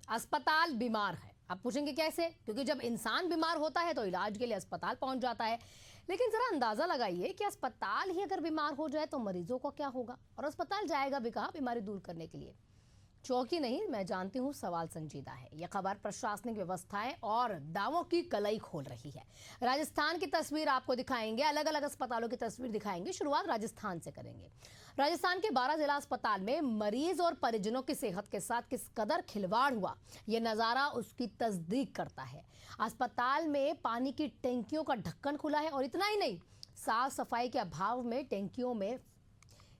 अस्पताल बीमार है। आप पूछेंगे कैसे? क्योंकि जब इंसान बीमार होता है तो इलाज के लिए अस्पताल पहुंच जाता है। लेकिन जरा अंदाजा लगाइए कि अस्पताल ही अगर बीमार हो जाए तो मरीजों को क्या होगा, और अस्पताल जाएगा भी कहाँ बीमारी दूर करने के लिए। चौंकी नहीं, मैं जानती हूँ सवाल संजीदा है। यह खबर प्रशासनिक व्यवस्थाएं और दावों की कलई खोल रही है। राजस्थान की तस्वीर आपको दिखाएंगे, अलग अलग अस्पतालों की तस्वीर दिखाएंगे। शुरुआत राजस्थान से करेंगे। राजस्थान के 12 जिला अस्पताल में मरीज और परिजनों की सेहत के साथ किस कदर खिलवाड़ हुआ, यह नजारा उसकी तस्दीक करता है। अस्पताल में पानी की टैंकियों का ढक्कन खुला है, और इतना ही नहीं, साफ सफाई के अभाव में टैंकियों में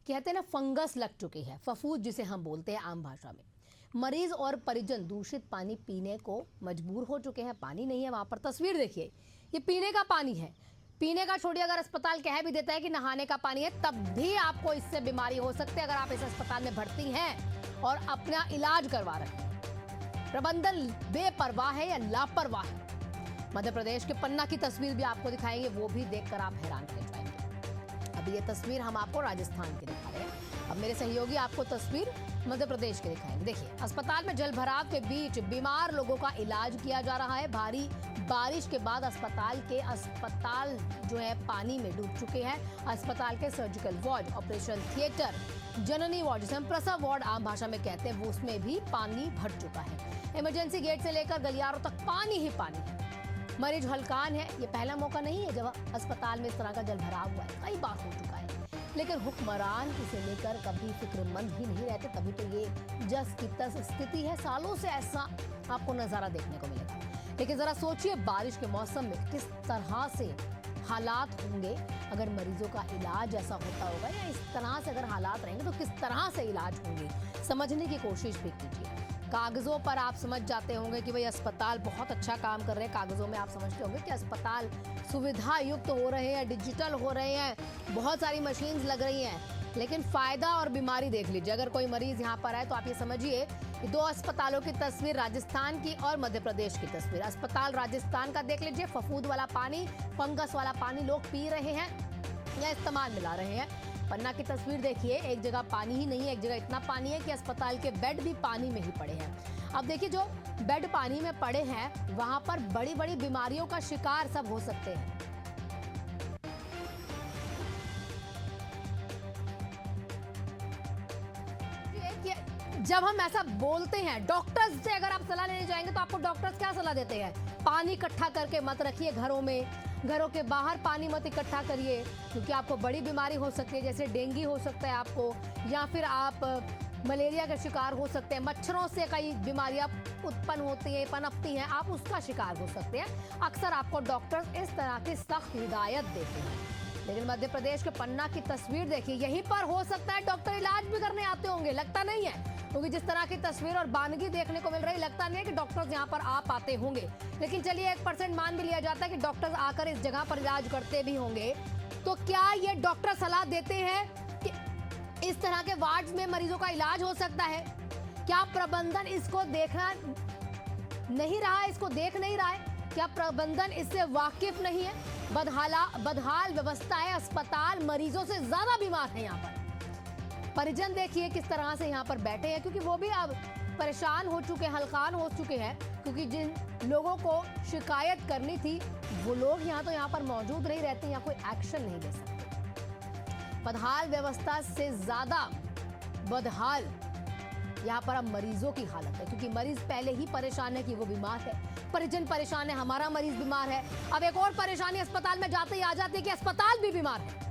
कहते हैं ना फंगस लग चुकी है, फफूंद जिसे हम बोलते हैं आम भाषा में। मरीज और परिजन दूषित पानी पीने को मजबूर हो चुके हैं। पानी नहीं है वहां पर। तस्वीर देखिए, ये पीने का पानी है। पीने का छोड़िए, अगर अस्पताल कह भी देता है कि नहाने का पानी है, तब भी आपको इससे बीमारी हो सकती है अगर आप इस अस्पताल में भर्ती हैं और अपना इलाज करवा रहे हैं। प्रबंधन बेपरवाह है या लापरवाह है। मध्य प्रदेश के पन्ना की तस्वीर भी आपको दिखाएंगे, वो भी देखकर आप हैरान रह जाएंगे। अभी ये तस्वीर हम आपको राजस्थान की दिखा रहे हैं, अब मेरे सहयोगी आपको तस्वीर मध्य प्रदेश के दिखाएंगे। देखिए, अस्पताल में जलभराव के बीच बीमार लोगों का इलाज किया जा रहा है। भारी बारिश के बाद अस्पताल जो है पानी में डूब चुके हैं। अस्पताल के सर्जिकल वार्ड, ऑपरेशन थिएटर, जननी वार्ड जिसे हम प्रसव वार्ड आम भाषा में कहते हैं, वो उसमें भी पानी भर चुका है। इमरजेंसी गेट से लेकर गलियारों तक पानी ही पानी है। मरीज हलकान है। ये पहला मौका नहीं है जब अस्पताल में इस तरह का जलभराव हुआ है, कई बार हो चुका है। लेकिन हुक्मरान इसे लेकर कभी फिक्रमंद ही नहीं रहते, तभी तो ये जस की तस स्थिति है। सालों से ऐसा आपको नजारा देखने को मिलेगा। लेकिन जरा सोचिए, बारिश के मौसम में किस तरह से हालात होंगे अगर मरीजों का इलाज ऐसा होता होगा, या इस तरह से अगर हालात रहेंगे तो किस तरह से इलाज होंगे, समझने की कोशिश भी कीजिए। कागजों पर आप समझ जाते होंगे कि भाई अस्पताल बहुत अच्छा काम कर रहे हैं। कागजों में आप समझते होंगे कि अस्पताल सुविधा युक्त हो रहे हैं, डिजिटल हो रहे हैं, बहुत सारी मशीन्स लग रही हैं। लेकिन फायदा और बीमारी देख लीजिए। अगर कोई मरीज यहाँ पर आए तो आप ये समझिए कि दो अस्पतालों की तस्वीर, राजस्थान की और मध्य प्रदेश की तस्वीर। अस्पताल राजस्थान का देख लीजिए, फफूंद वाला पानी, फंगस वाला पानी लोग पी रहे हैं या इस्तेमाल में ला रहे हैं। पन्ना की तस्वीर देखिए, एक जगह पानी ही नहीं है, एक जगह इतना पानी है कि अस्पताल के बेड भी पानी में ही पड़े हैं। अब देखिए, जो बेड पानी में पड़े हैं वहां पर बड़ी बड़ी बीमारियों का शिकार सब हो सकते हैं। जब हम ऐसा बोलते हैं, डॉक्टर्स से अगर आप सलाह लेने जाएंगे तो आपको डॉक्टर्स क्या सलाह देते हैं? पानी इकट्ठा करके मत रखिए घरों में, घरों के बाहर पानी मत इकट्ठा करिए, क्योंकि आपको बड़ी बीमारी हो सकती है, जैसे डेंगू हो सकता है आपको, या फिर आप मलेरिया का शिकार हो सकते हैं। मच्छरों से कई बीमारियां उत्पन्न होती हैं, पनपती हैं, आप उसका शिकार हो सकते हैं। अक्सर आपको डॉक्टर्स इस तरह की सख्त हिदायत देते हैं। लेकिन मध्य प्रदेश के पन्ना की तस्वीर देखिए, यहीं पर हो सकता है डॉक्टर इलाज भी करने आते होंगे, लगता नहीं है, क्योंकि जिस तरह की तस्वीर और बानगी देखने को मिल रही, लगता नहीं है कि डॉक्टर्स यहाँ पर आ पाते होंगे। लेकिन चलिए 1% मान भी लिया जाता है कि डॉक्टर्स आकर इस जगह पर इलाज करते भी होंगे, तो क्या ये डॉक्टर सलाह देते हैं कि इस तरह के वार्ड्स में मरीजों का इलाज हो सकता है? क्या प्रबंधन इसको देखना नहीं रहा है, इसको देख नहीं रहा है? क्या प्रबंधन इससे वाकिफ नहीं है? बदहाल व्यवस्था है, अस्पताल मरीजों से ज्यादा बीमार है। यहाँ पर परिजन देखिए किस तरह से यहाँ पर बैठे हैं, क्योंकि वो भी अब परेशान हो चुके हैं, हलकान हो चुके हैं, क्योंकि जिन लोगों को शिकायत करनी थी वो लोग यहाँ पर मौजूद नहीं रहते, यहाँ कोई एक्शन नहीं ले सकते। बदहाल व्यवस्था से ज्यादा बदहाल यहाँ पर अब मरीजों की हालत है, क्योंकि मरीज पहले ही परेशान है कि वो बीमार है, परिजन परेशान है, हमारा मरीज बीमार है। अब एक और परेशानी अस्पताल में जाते ही आ जाती है कि अस्पताल भी बीमार है।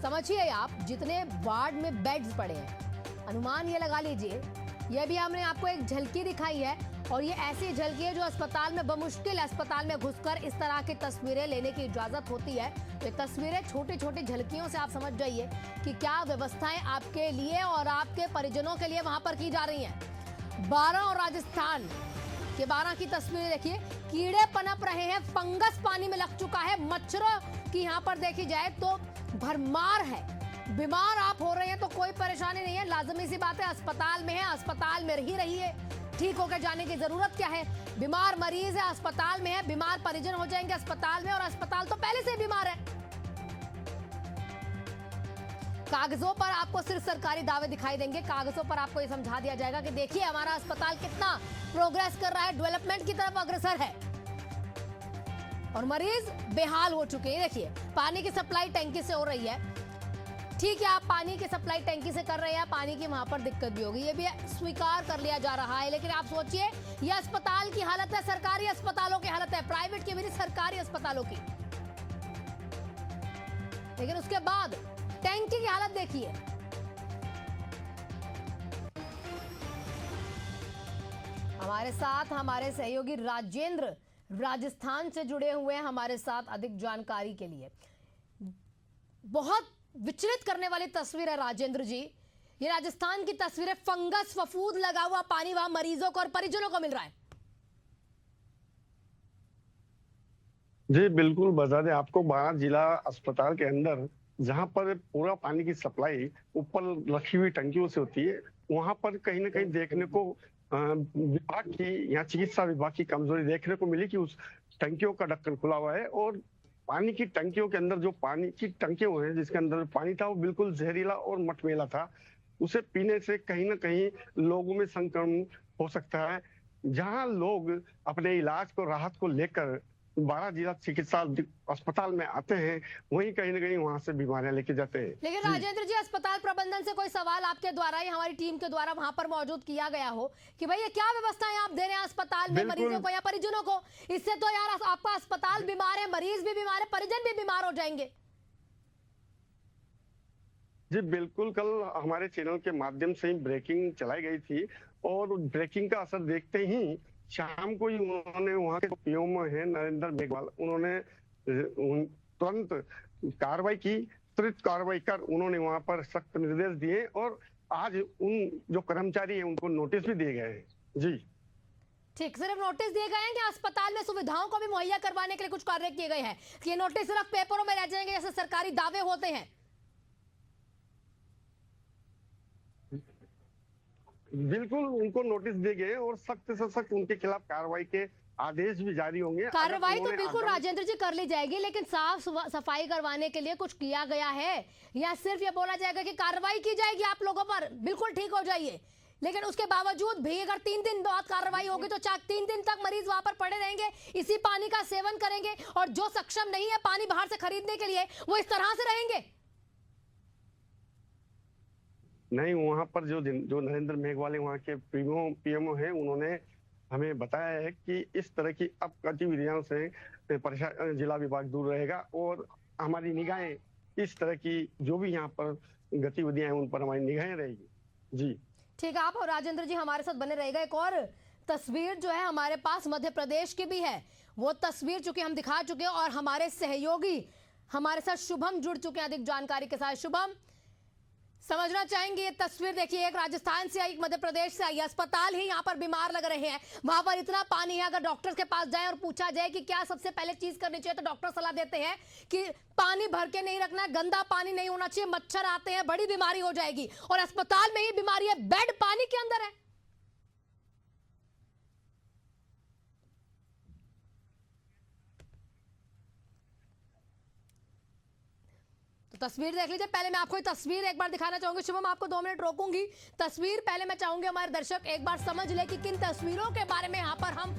समझिए आप, जितने वार्ड में बेड्स पड़े हैं, अनुमान ये लगा लीजिए, ये भी हमने आपको एक झलकी दिखाई है, और ये ऐसी झलकी है जो अस्पताल में बमुश्किल अस्पताल में घुसकर इस तरह की तस्वीरें लेने की इजाजत होती है। तो ये तस्वीरें छोटी छोटी झलकियों से आप समझ जाइए कि क्या व्यवस्थाएं आपके लिए और आपके परिजनों के लिए वहां पर की जा रही हैं। 12 और राजस्थान के 12 की तस्वीरें देखिए, कीड़े पनप रहे हैं, फंगस पानी में लग चुका है, मच्छरों की यहाँ पर देखी जाए तो भरमार है। बीमार आप हो रहे हैं तो कोई परेशानी नहीं है, लाजमी सी बात है, अस्पताल में है, अस्पताल में ही रहिए, ठीक होकर जाने की जरूरत क्या है? बीमार मरीज है, अस्पताल में है, बीमार परिजन हो जाएंगे अस्पताल में, और अस्पताल तो पहले से बीमार है। कागजों पर आपको सिर्फ सरकारी दावे दिखाई देंगे, कागजों पर आपको ये समझा दिया जाएगा कि देखिए हमारा अस्पताल कितना प्रोग्रेस कर रहा है, डेवलपमेंट की तरफ अग्रसर है। और मरीज बेहाल हो चुके हैं। देखिए पानी की सप्लाई टैंकी से हो रही है, ठीक है, आप पानी की सप्लाई टैंकी से कर रहे हैं, पानी की वहां पर दिक्कत भी होगी, ये भी स्वीकार कर लिया जा रहा है। लेकिन आप सोचिए ये अस्पताल की हालत है, सरकारी अस्पतालों की हालत है, प्राइवेट की भी नहीं, सरकारी अस्पतालों की। लेकिन उसके बाद टैंकी की हालत देखिए। हमारे साथ हमारे सहयोगी राजेंद्र राजस्थान से जुड़े हुए हैं हमारे साथ अधिक जानकारी के लिए। बहुत विचलित करने वाली तस्वीर है राजेंद्र जी, ये राजस्थान की तस्वीर है, फंगस फफूंद लगा हुआ पानी वहां मरीजों को और परिजनों को मिल रहा है। जी बिल्कुल, बता दें आपको, बारां जिला अस्पताल के अंदर जहां पर पूरा पानी की सप्लाई ऊपर रखी हुई टंकियों से होती है, वहां पर कहीं ना कहीं देखने को विभाग की या चिकित्सा विभाग की कमजोरी देखने को मिली कि उस टंकियों का ढक्कन खुला हुआ है और पानी की टंकियों के अंदर जो पानी की टंकियां हैं जिसके अंदर पानी था वो बिल्कुल जहरीला और मटमैला था। उसे पीने से कहीं ना कहीं लोगों में संक्रमण हो सकता है। जहां लोग अपने इलाज को राहत को लेकर बारां जिला चिकित्सा अस्पताल में आते हैं, वहीं कहीं ना कहीं वहां से बीमारियां लेके जाते हैं। लेकिन राजेंद्र जी, अस्पताल प्रबंधन से कोई सवाल आपके द्वारा या हमारी टीम के द्वारा वहां पर मौजूद किया गया हो कि भाई ये क्या व्यवस्थाएं आप दे रहे हैं अस्पताल में मरीजों को या परिजनों को? इससे तो यार आपका अस्पताल बीमार है, मरीज भी बीमार है, परिजन भी बीमार हो जाएंगे। जी बिल्कुल, कल हमारे चैनल के माध्यम से ही ब्रेकिंग चलाई गई थी और ब्रेकिंग का असर देखते ही शाम को ही उन्होंने वहां के पीएम है नरेंद्र मेघवाल, उन्होंने तुरंत कार्रवाई की, त्वरित कार्रवाई कर उन्होंने वहां पर सख्त निर्देश दिए और आज उन जो कर्मचारी हैं उनको नोटिस भी दिए गए हैं। जी ठीक, सिर्फ नोटिस दिए गए हैं कि अस्पताल में सुविधाओं को भी मुहैया करवाने के लिए कुछ कार्य किए गए हैं कि ये नोटिस सिर्फ पेपरों में रह जाएंगे जैसे सरकारी दावे होते हैं? बिल्कुल, उनको नोटिस दिए गए और सख्त से सख्त उनके खिलाफ कार्रवाई के आदेश भी जारी होंगे। कार्रवाई तो बिल्कुल राजेंद्र जी कर ली जाएगी, लेकिन साफ सफाई करवाने के लिए कुछ किया गया है या सिर्फ ये बोला जाएगा कि कार्रवाई की जाएगी आप लोगों पर, बिल्कुल ठीक हो जाइए, लेकिन उसके बावजूद भी अगर 3 दिन बाद कार्रवाई होगी तो 3 दिन तक मरीज वहां पर पड़े रहेंगे, इसी पानी का सेवन करेंगे और जो सक्षम नहीं है पानी बाहर से खरीदने के लिए वो इस तरह से रहेंगे? नहीं, वहां पर जो नरेंद्र मेघवाल वहां के पीएमओ हैं, उन्होंने हमें बताया है कि इस तरह की अब गतिविधियों से प्रशासन जिला विभाग दूर रहेगा और हमारी निगाहें इस तरह की जो भी यहाँ पर गतिविधियां हैं उन पर हमारी निगाहें रहेगी। जी ठीक है, आप और राजेंद्र जी हमारे साथ बने रहेगा। एक और तस्वीर जो है हमारे पास मध्य प्रदेश की भी है, वो तस्वीर चूंकि हम दिखा चुके हैं और हमारे सहयोगी हमारे साथ शुभम जुड़ चुके हैं अधिक जानकारी के साथ। शुभम, समझना चाहेंगे ये तस्वीर देखिए, एक राजस्थान से आई, एक मध्य प्रदेश से आई, अस्पताल ही यहाँ पर बीमार लग रहे हैं, वहां पर इतना पानी है, अगर डॉक्टर्स के पास जाए और पूछा जाए कि क्या सबसे पहले चीज करनी चाहिए तो डॉक्टर सलाह देते हैं कि पानी भर के नहीं रखना, गंदा पानी नहीं होना चाहिए, मच्छर आते हैं, बड़ी बीमारी हो जाएगी, और अस्पताल में ही बीमारी है, बेड पानी के अंदर है। तो तस्वीर देख लीजिए। पहले मैं आपको ये तस्वीर एक बार दिखाना चाहूंगी। शुभम, आपको 2 मिनट रोकूंगी। तस्वीर पहले मैं चाहूंगी हमारे दर्शक एक बार समझ ले कि किन तस्वीरों के बारे में यहाँ पर हम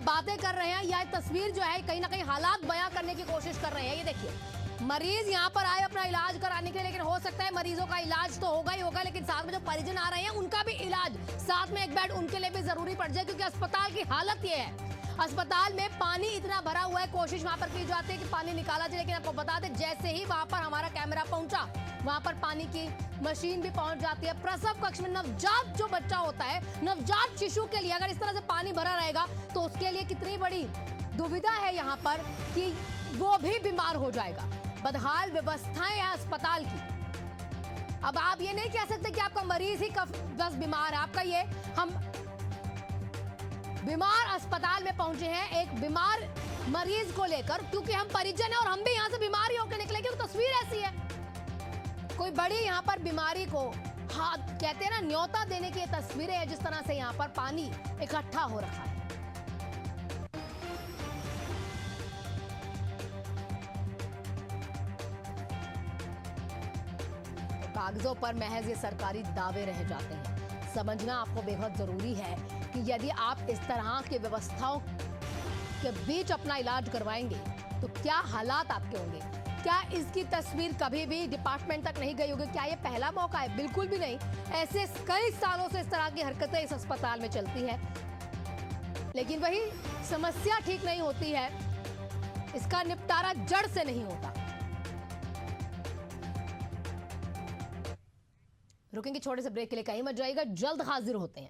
बातें कर रहे हैं। यह तस्वीर जो है कहीं ना कहीं हालात बयां करने की कोशिश कर रहे हैं। ये देखिए, मरीज यहाँ पर आए अपना इलाज कराने के लिए, लेकिन हो सकता है मरीजों का इलाज तो होगा ही होगा, लेकिन साथ में जो परिजन आ रहे हैं उनका भी इलाज, साथ में एक बेड उनके लिए भी जरूरी पड़ जाए, क्योंकि अस्पताल की हालत ये है, अस्पताल में पानी इतना भरा हुआ है, कोशिश वहां पर की जाती है कि पानी निकाला जाए, लेकिन आपको बता दें जैसे ही वहां पर हमारा कैमरा पहुंचा, वहां पर पानी की मशीन भी पहुंच जाती है। प्रसव कक्ष में नवजात जो बच्चा होता है, नवजात शिशु के लिए अगर इस तरह से पानी भरा रहेगा तो उसके लिए कितनी बड़ी दुविधा है यहाँ पर कि वो भी बीमार हो जाएगा। बदहाल व्यवस्थाएं हैं अस्पताल की। अब आप ये नहीं कह सकते कि आपका मरीज ही बस बीमार है, आपका ये हम बीमार अस्पताल में पहुंचे हैं एक बीमार मरीज को लेकर, क्योंकि हम परिजन हैं और हम भी यहां से बीमार ही होकर निकले, क्योंकि तस्वीर ऐसी है। कोई बड़ी यहां पर बीमारी को हाथ कहते हैं ना, न्योता देने की ये तस्वीरें हैं, जिस तरह से यहां पर पानी इकट्ठा हो रखा है। कागजों पर महज ये सरकारी दावे रह जाते हैं। समझना आपको बेहद जरूरी है कि यदि आप इस तरह की व्यवस्थाओं के बीच अपना इलाज करवाएंगे तो क्या हालात आपके होंगे। क्या इसकी तस्वीर कभी भी डिपार्टमेंट तक नहीं गई होगी? क्या ये पहला मौका है? बिल्कुल भी नहीं। ऐसे कई सालों से इस तरह की हरकतें इस अस्पताल में चलती है, लेकिन वही समस्या ठीक नहीं होती है, इसका निपटारा जड़ से नहीं होता। रुकेंगे छोटे से ब्रेक के लिए, कहीं मत जाइएगा, जल्द हाजिर होते हैं।